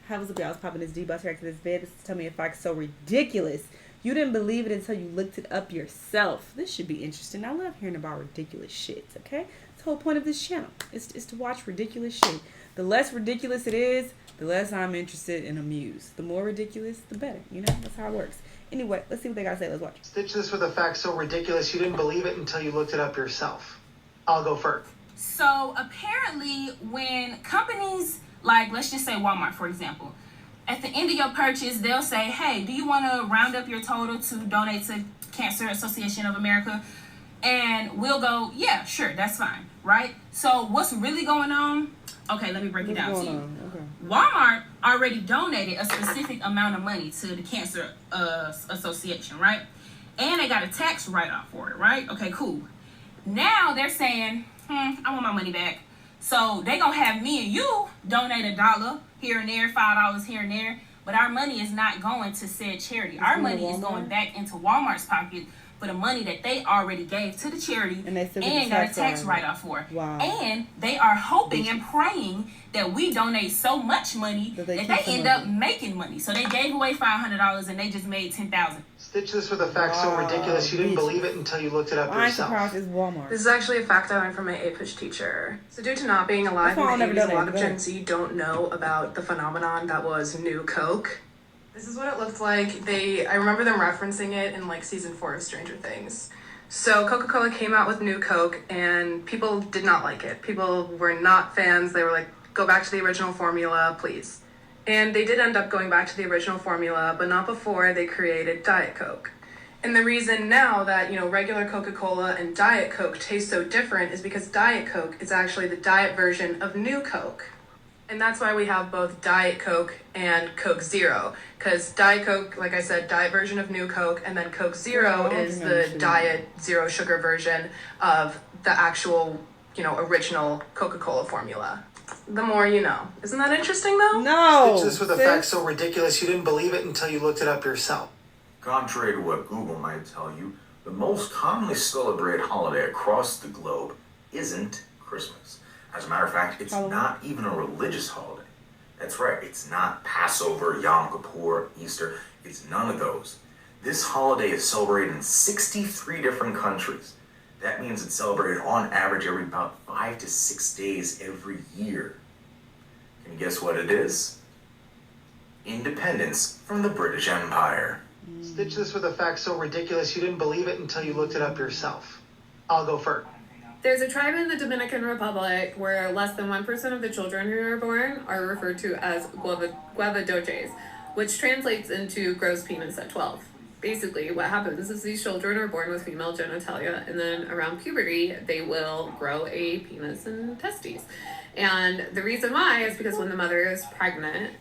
How was it? I was popping this D-bus right to this bed. This is Tell Me a Fact So Ridiculous. You didn't believe it until you looked it up yourself. This should be interesting. I love hearing about ridiculous shit, okay? The whole point of this channel is to watch ridiculous shit. The less ridiculous it is, the less I'm interested and amused. The more ridiculous, the better. You know, that's how it works. Anyway, let's see what they got to say. Let's watch. Stitch this with a fact so ridiculous you didn't believe it until you looked it up yourself. I'll go first. So apparently when companies, like let's just say Walmart, for example, at the end of your purchase, they'll say, hey, do you want to round up your total to donate to Cancer Association of America? And we'll go, yeah, sure, that's fine, right? So what's really going on? Okay, let me break it down to you. Okay. Walmart already donated a specific amount of money to the Cancer Association, right? And they got a tax write-off for it, right? Okay, cool. Now they're saying, I want my money back. So they gonna have me and you donate $1 here and there, $5 here and there, but our money is not going to said charity. Our money is going back into Walmart's pocket for the money that they already gave to the charity and got a tax write-off for. Wow. And they are hoping and praying that we donate so much money that they end up making money. So they gave away $500 and they just made $10,000. Stitch this with a fact so ridiculous you didn't believe it until you looked it up yourself. I'm surprised it's Walmart. This is actually a fact I learned from my APUSH teacher. So due to not being alive in the 80s, a lot of Gen Z don't know about the phenomenon that was New Coke. This is what it looked like. I remember them referencing it in like season 4 of Stranger Things. So Coca-Cola came out with New Coke and people did not like it. People were not fans. They were like, go back to the original formula, please. And they did end up going back to the original formula, but not before they created Diet Coke. And the reason now that, regular Coca-Cola and Diet Coke taste so different is because Diet Coke is actually the diet version of New Coke. And that's why we have both Diet Coke and Coke Zero. Because Diet Coke, like I said, diet version of New Coke, and then Coke Zero is the diet zero sugar version of the actual, original Coca-Cola formula. The more you know. Isn't that interesting, though? No. Stitch this with a fact so ridiculous you didn't believe it until you looked it up yourself. Contrary to what Google might tell you, the most commonly celebrated holiday across the globe isn't Christmas. As a matter of fact, it's not even a religious holiday. That's right, it's not Passover, Yom Kippur, Easter. It's none of those. This holiday is celebrated in 63 different countries. That means it's celebrated on average every about 5 to 6 days every year. Can you guess what it is? Independence from the British Empire. Stitch this with a fact so ridiculous you didn't believe it until you looked it up yourself. I'll go first. There's a tribe in the Dominican Republic where less than 1% of the children who are born are referred to as Guava dolces, which translates into gross penis at 12. Basically, what happens is these children are born with female genitalia, and then around puberty, they will grow a penis and testes. And the reason why is because when the mother is pregnant,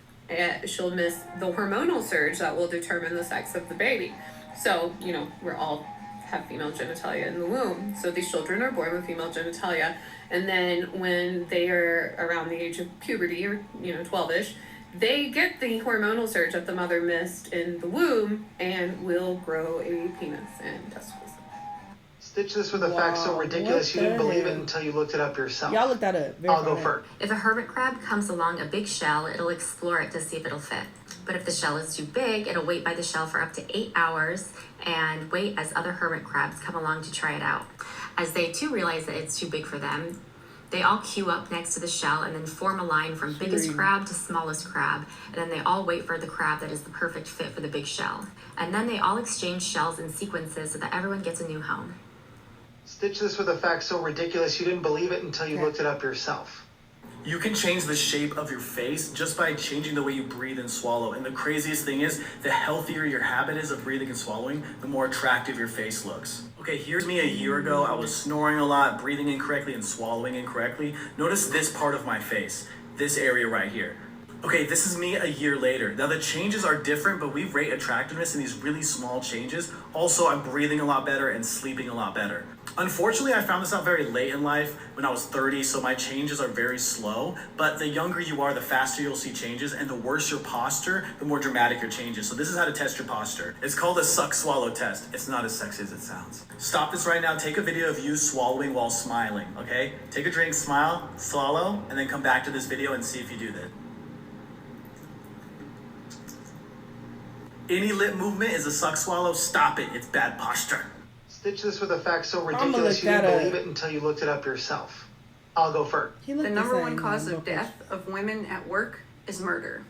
she'll miss the hormonal surge that will determine the sex of the baby. So, we're all have female genitalia in the womb. So these children are born with female genitalia. And then when they are around the age of puberty, or 12-ish, they get the hormonal surge that the mother missed in the womb and will grow a penis and testicles. Stitch this with a fact so ridiculous you didn't believe it until you looked it up yourself. Y'all looked that up. I'll go first. If a hermit crab comes along a big shell, it'll explore it to see if it'll fit. But if the shell is too big, it'll wait by the shell for up to 8 hours and wait as other hermit crabs come along to try it out. As they too realize that it's too big for them, they all queue up next to the shell and then form a line from biggest crab to smallest crab. And then they all wait for the crab that is the perfect fit for the big shell. And then they all exchange shells in sequences so that everyone gets a new home. Stitch this with a fact so ridiculous you didn't believe it until you looked it up yourself. You can change the shape of your face just by changing the way you breathe and swallow. And the craziest thing is, the healthier your habit is of breathing and swallowing, the more attractive your face looks. Okay, here's me a year ago. I was snoring a lot, breathing incorrectly, and swallowing incorrectly. Notice this part of my face, this area right here. Okay, this is me a year later. Now the changes are different, but we rate attractiveness in these really small changes. Also, I'm breathing a lot better and sleeping a lot better. Unfortunately, I found this out very late in life when I was 30, so my changes are very slow. But the younger you are, the faster you'll see changes, and the worse your posture, the more dramatic your changes. So this is how to test your posture. It's called a suck-swallow test. It's not as sexy as it sounds. Stop this right now. Take a video of you swallowing while smiling, okay? Take a drink, smile, swallow, and then come back to this video and see if you do that. Any lip movement is a suck swallow. Stop it. It's bad posture. Stitch this with a fact so ridiculous you didn't believe it until you looked it up yourself. I'll go first. The number one cause of death of women at work is murder.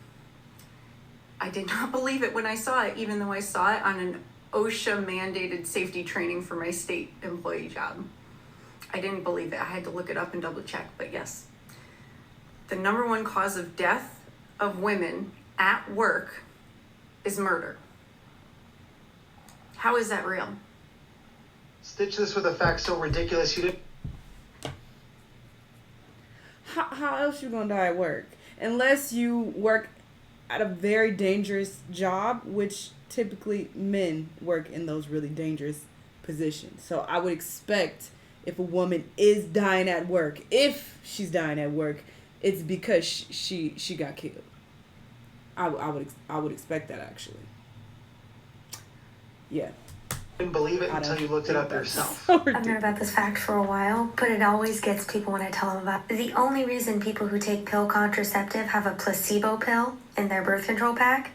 I did not believe it when I saw it, even though I saw it on an OSHA-mandated safety training for my state employee job. I didn't believe it. I had to look it up and double check, but yes. The number one cause of death of women at work is murder. How is that real? Stitch this with a fact so ridiculous you didn't... How else you gonna die at work? Unless you work at a very dangerous job, which typically men work in those really dangerous positions. So I would expect if a woman is dying at work, if she's dying at work, it's because she got killed. I would expect that, actually. Yeah. Didn't believe it until you looked it up yourself. I've known about this fact for a while, but it always gets people when I tell them about it. The only reason people who take pill contraceptive have a placebo pill in their birth control pack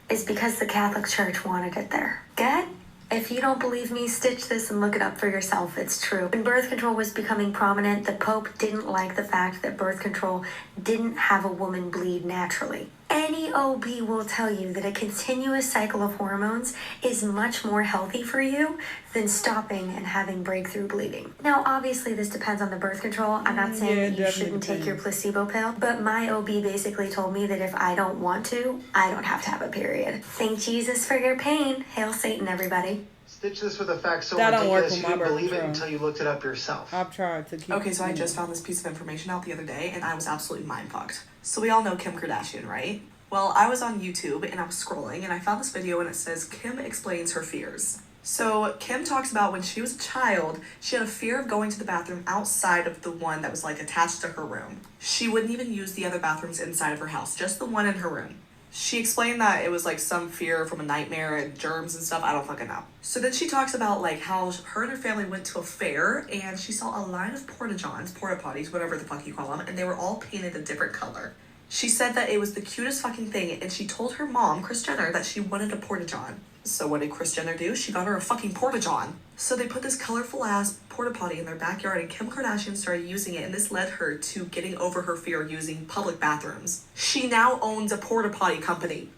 is because the Catholic Church wanted it there. Get? If you don't believe me, stitch this and look it up for yourself. It's true. When birth control was becoming prominent, the Pope didn't like the fact that birth control didn't have a woman bleed naturally. Any OB will tell you that a continuous cycle of hormones is much more healthy for you than stopping and having breakthrough bleeding. Now, obviously, this depends on the birth control. I'm not saying that you shouldn't take your placebo pill, but my OB basically told me that if I don't want to, I don't have to have a period. Thank Jesus for your pain. Hail Satan, everybody. Stitch this with a fact so ridiculous you didn't believe it until you looked it up yourself. I've tried to keep... Okay, so I just found this piece of information out the other day, and I was absolutely mind-fucked. So we all know Kim Kardashian, right? Well, I was on YouTube, and I was scrolling, and I found this video, and it says, Kim explains her fears. So Kim talks about when she was a child, she had a fear of going to the bathroom outside of the one that was, like, attached to her room. She wouldn't even use the other bathrooms inside of her house, just the one in her room. She explained that it was like some fear from a nightmare and germs and stuff. I don't fucking know. So then she talks about like how her and her family went to a fair and she saw a line of porta-johns, porta-potties, whatever the fuck you call them, and they were all painted a different color. She said that it was the cutest fucking thing, and she told her mom, Kris Jenner, that she wanted a porta-john. So what did Kris Jenner do? She got her a fucking porta-john. So they put this colorful ass porta-potty in their backyard, and Kim Kardashian started using it, and this led her to getting over her fear of using public bathrooms. She now owns a porta-potty company.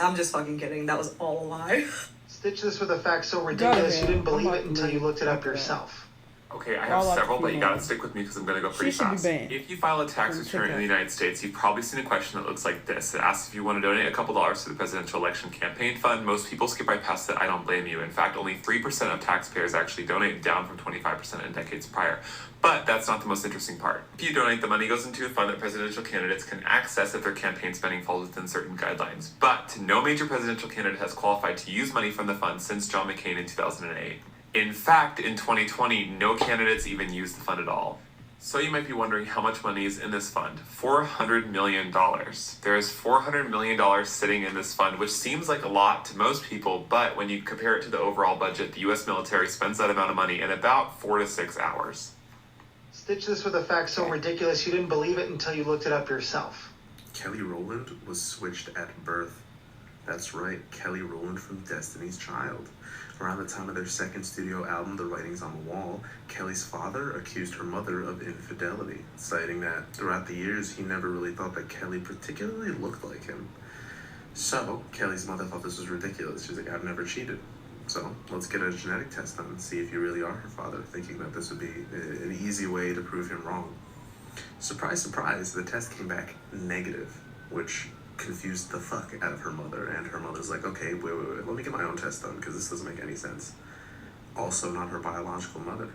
I'm just fucking kidding. That was all a lie. Stitch this with a fact so ridiculous you didn't believe it until you looked it up yourself. Okay, I have several, but you gotta stick with me because I'm gonna go pretty fast. If you file a tax return in the United States, you've probably seen a question that looks like this. It asks if you want to donate a couple dollars to the presidential election campaign fund. Most people skip right past it. I don't blame you. In fact, only 3% of taxpayers actually donate, down from 25% in decades prior. But that's not the most interesting part. If you donate, the money goes into a fund that presidential candidates can access if their campaign spending falls within certain guidelines. But no major presidential candidate has qualified to use money from the fund since John McCain in 2008. In fact, in 2020, no candidates even used the fund at all. So you might be wondering how much money is in this fund. $400 million. There is $400 million sitting in this fund, which seems like a lot to most people, but when you compare it to the overall budget, the US military spends that amount of money in about 4 to 6 hours. Stitch this with a fact so ridiculous you didn't believe it until you looked it up yourself. Kelly Rowland was switched at birth. That's right, Kelly Rowland from Destiny's Child. Around the time of their second studio album, The Writing's on the Wall, Kelly's father accused her mother of infidelity, citing that throughout the years, he never really thought that Kelly particularly looked like him. So, Kelly's mother thought this was ridiculous. She's like, I've never cheated. So, let's get a genetic test done and see if you really are her father, thinking that this would be an easy way to prove him wrong. Surprise, surprise, the test came back negative, which confused the fuck out of her mother, and her mother's like, okay, wait, let me get my own test done, because this doesn't make any sense. Also not her biological mother.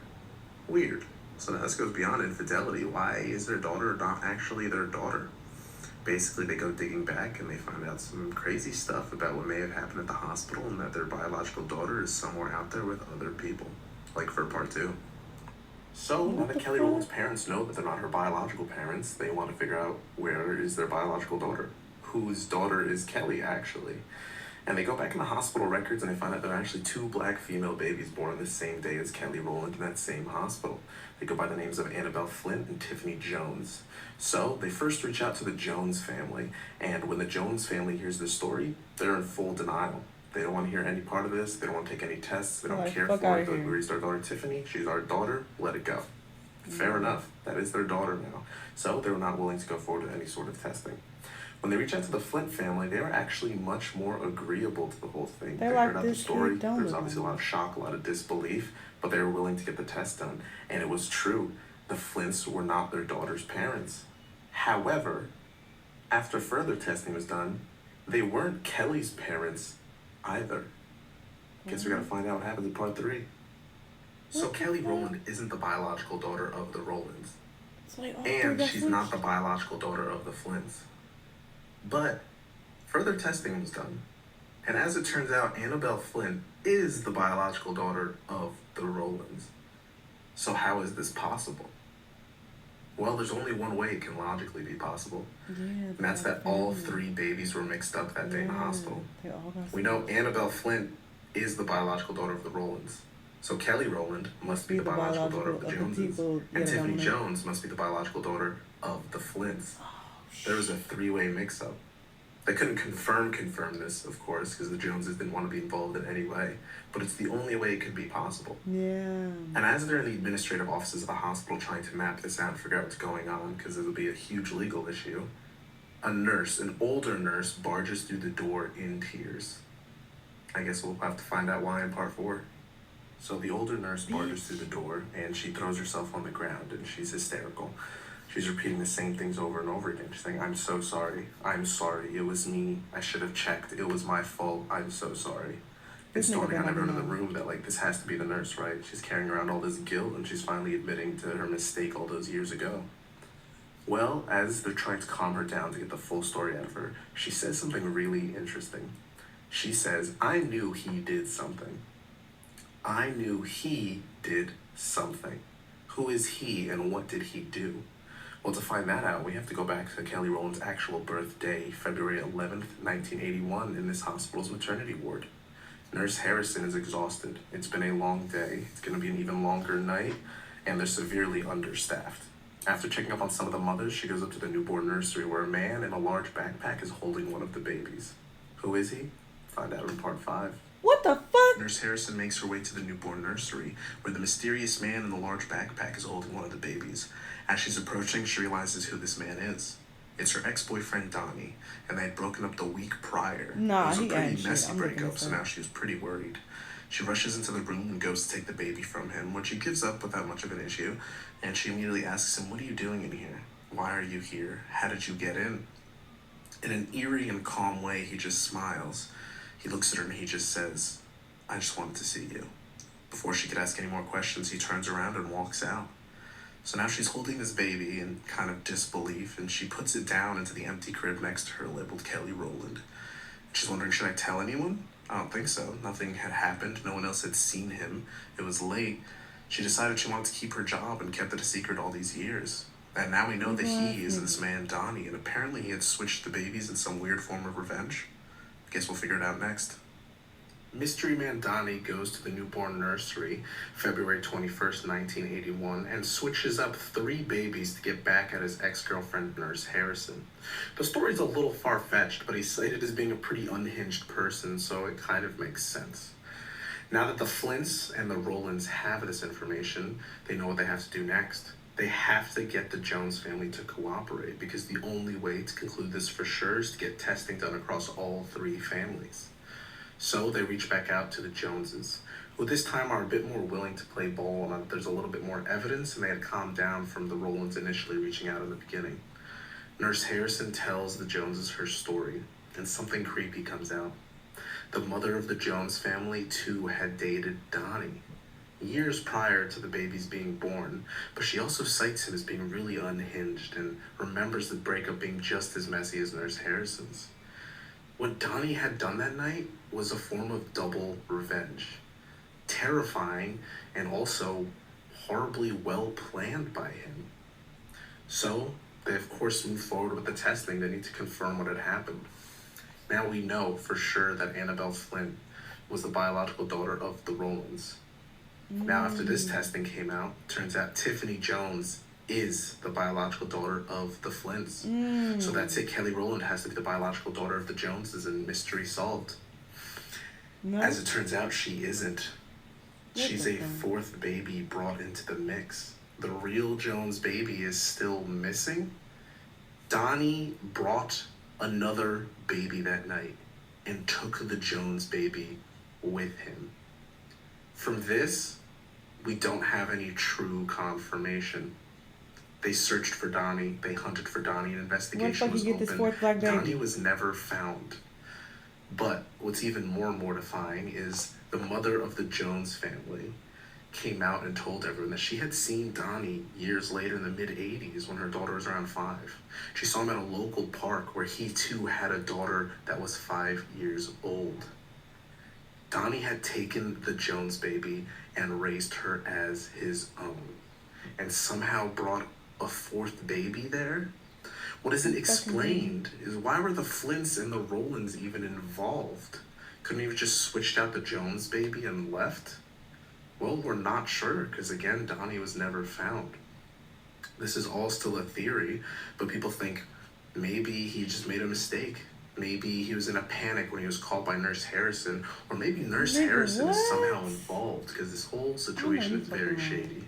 Weird. So now this goes beyond infidelity. Why is their daughter not actually their daughter? Basically, they go digging back, and they find out some crazy stuff about what may have happened at the hospital, and that their biological daughter is somewhere out there with other people. Like for part 2. So, now that Kelly Rowland's parents know that they're not her biological parents, they want to figure out where is their biological daughter. Whose daughter is Kelly, actually? And they go back in the hospital records and they find out there are actually 2 black female babies born the same day as Kelly Rowland in that same hospital. They go by the names of Annabelle Flint and Tiffany Jones. So they first reach out to the Jones family, and when the Jones family hears this story, they're in full denial. They don't want to hear any part of this. They don't want to take any tests. They don't care for it. They're like, we raised our daughter Tiffany. She's our daughter. Let it go. Fair enough. That is their daughter now. So they're not willing to go forward with any sort of testing. When they reach out to the Flint family, they were actually much more agreeable to the whole thing. They heard out the story. There was obviously a lot of shock, a lot of disbelief, but they were willing to get the test done. And it was true. The Flints were not their daughter's parents. However, after further testing was done, they weren't Kelly's parents either. Guess we gotta find out what happens in part 3. So Kelly Rowland isn't the biological daughter of the Rowlands. And she's not the biological daughter of the Flints. But further testing was done, and as it turns out, Annabelle Flint is the biological daughter of the Rowlands. So how is this possible? Well, there's only one way it can logically be possible, and that's that all 3 babies were mixed up that day in the hospital. We know Annabelle Flint is the biological daughter of the Rowlands, so Kelly Rowland must be the biological daughter of the Joneses, and Tiffany Jones must be the biological daughter of the Flints. There was a 3-way mix-up. They couldn't confirm this, of course, because the Joneses didn't want to be involved in any way, but it's the only way it could be possible. And as they're in the administrative offices of the hospital trying to map this out and figure out what's going on, because it'll be a huge legal issue, a nurse, an older nurse, barges through the door in tears. I guess we'll have to find out why in part 4. So the older nurse barges through the door, and she throws herself on the ground, and she's hysterical. She's repeating the same things over and over again. She's saying, I'm so sorry. I'm sorry. It was me. I should have checked. It was my fault. I'm so sorry. It's dawning on everyone in the room that, like, this has to be the nurse, right? She's carrying around all this guilt, and she's finally admitting to her mistake all those years ago. Well, as they're trying to calm her down to get the full story out of her, she says something really interesting. She says, I knew he did something. I knew he did something. Who is he, and what did he do? Well, to find that out, we have to go back to Kelly Rowland's actual birthday, February 11th, 1981, in this hospital's maternity ward. Nurse Harrison is exhausted. It's been a long day. It's going to be an even longer night, and they're severely understaffed. After checking up on some of the mothers, she goes up to the newborn nursery where a man in a large backpack is holding one of the babies. Who is he? Find out in part 5. What the fuck? Nurse Harrison makes her way to the newborn nursery, where the mysterious man in the large backpack is holding one of the babies. As she's approaching, she realizes who this man is. It's her ex-boyfriend, Donnie, and they had broken up the week prior. It was a pretty messy breakup, so now she was pretty worried. She rushes into the room and goes to take the baby from him, which he gives up without much of an issue, and she immediately asks him, what are you doing in here? Why are you here? How did you get in? In an eerie and calm way, he just smiles. He looks at her and he just says, I just wanted to see you. Before she could ask any more questions, he turns around and walks out. So now she's holding this baby in kind of disbelief, and she puts it down into the empty crib next to her labeled Kelly Rowland. She's wondering, should I tell anyone? I don't think so. Nothing had happened. No one else had seen him. It was late. She decided she wanted to keep her job and kept it a secret all these years. And now we know that he is this man, Donnie, and apparently he had switched the babies in some weird form of revenge. Guess we'll figure it out next. Mystery Man Donnie goes to the newborn nursery February 21st, 1981, and switches up 3 babies to get back at his ex-girlfriend, Nurse Harrison. The story's a little far-fetched, but he's cited as being a pretty unhinged person, so it kind of makes sense. Now that the Flints and the Rowlands have this information, they know what they have to do next. They have to get the Jones family to cooperate, because the only way to conclude this for sure is to get testing done across all 3 families. So they reach back out to the Joneses, who this time are a bit more willing to play ball, and there's a little bit more evidence, and they had calmed down from the Rowlands initially reaching out in the beginning. Nurse Harrison tells the Joneses her story, and something creepy comes out. The mother of the Jones family, too, had dated Donnie years prior to the babies being born, but she also cites him as being really unhinged and remembers the breakup being just as messy as Nurse Harrison's. What Donnie had done that night was a form of double revenge. Terrifying and also horribly well planned by him. So, they of course move forward with the testing. They need to confirm what had happened. Now we know for sure that Annabelle Flint was the biological daughter of the Rowlands. Now, after this testing came out, turns out Tiffany Jones is the biological daughter of the Flints. So that's it. Kelly Rowland has to be the biological daughter of the Joneses, and mystery solved. No. As it turns out, she isn't. She's a fourth baby brought into the mix. The real Jones baby is still missing. Donnie brought another baby that night and took the Jones baby with him. From this, we don't have any true confirmation. They searched for Donnie. They hunted for Donnie. An investigation was open. Donnie was never found. But what's even more mortifying is the mother of the Jones family came out and told everyone that she had seen Donnie years later in the mid-'80s when her daughter was around 5. She saw him at a local park where he too had a daughter that was 5 years old. Donnie had taken the Jones baby and raised her as his own, and somehow brought a fourth baby there. What isn't explained is why were the Flints and the Rowlands even involved? Couldn't we have just switched out the Jones baby and left? Well, we're not sure, because again, Donnie was never found. This is all still a theory, but people think maybe he just made a mistake. Maybe he was in a panic when he was called by Nurse Harrison, or maybe Nurse Harrison is somehow involved, because this whole situation is very shady.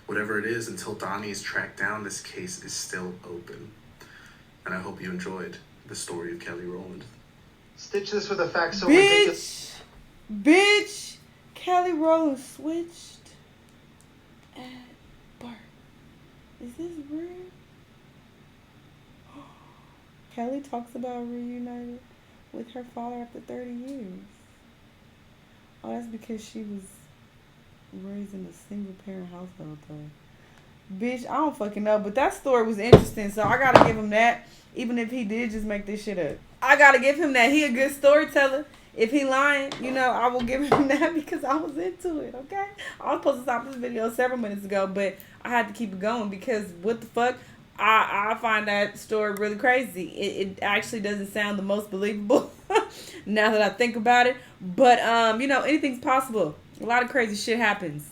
Whatever it is, until Donnie is tracked down, this case is still open. And I hope you enjoyed the story of Kelly Rowland. Stitch this with a fact so ridiculous. Bitch! Kelly Rowland switched at birth. Is this real? Kelly talks about reunited with her father after 30 years. Oh, that's because she was raised in a single parent household, though. Bitch, I don't fucking know, but that story was interesting, so I gotta give him that, even if he did just make this shit up. I gotta give him that. He a good storyteller. If he lying, I will give him that because I was into it, okay? I was supposed to stop this video several minutes ago, but I had to keep it going because what the fuck? I find that story really crazy. It actually doesn't sound the most believable now that I think about it. But, anything's possible. A lot of crazy shit happens.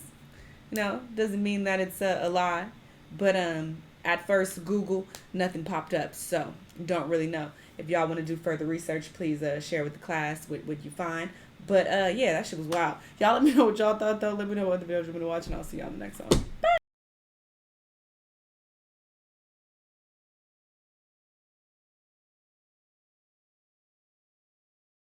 Doesn't mean that it's a lie. But at first, Google, nothing popped up. So, don't really know. If y'all want to do further research, please share with the class what you find. But, yeah, that shit was wild. Y'all let me know what y'all thought, though. Let me know what the videos you're going to watch, and I'll see y'all in the next one.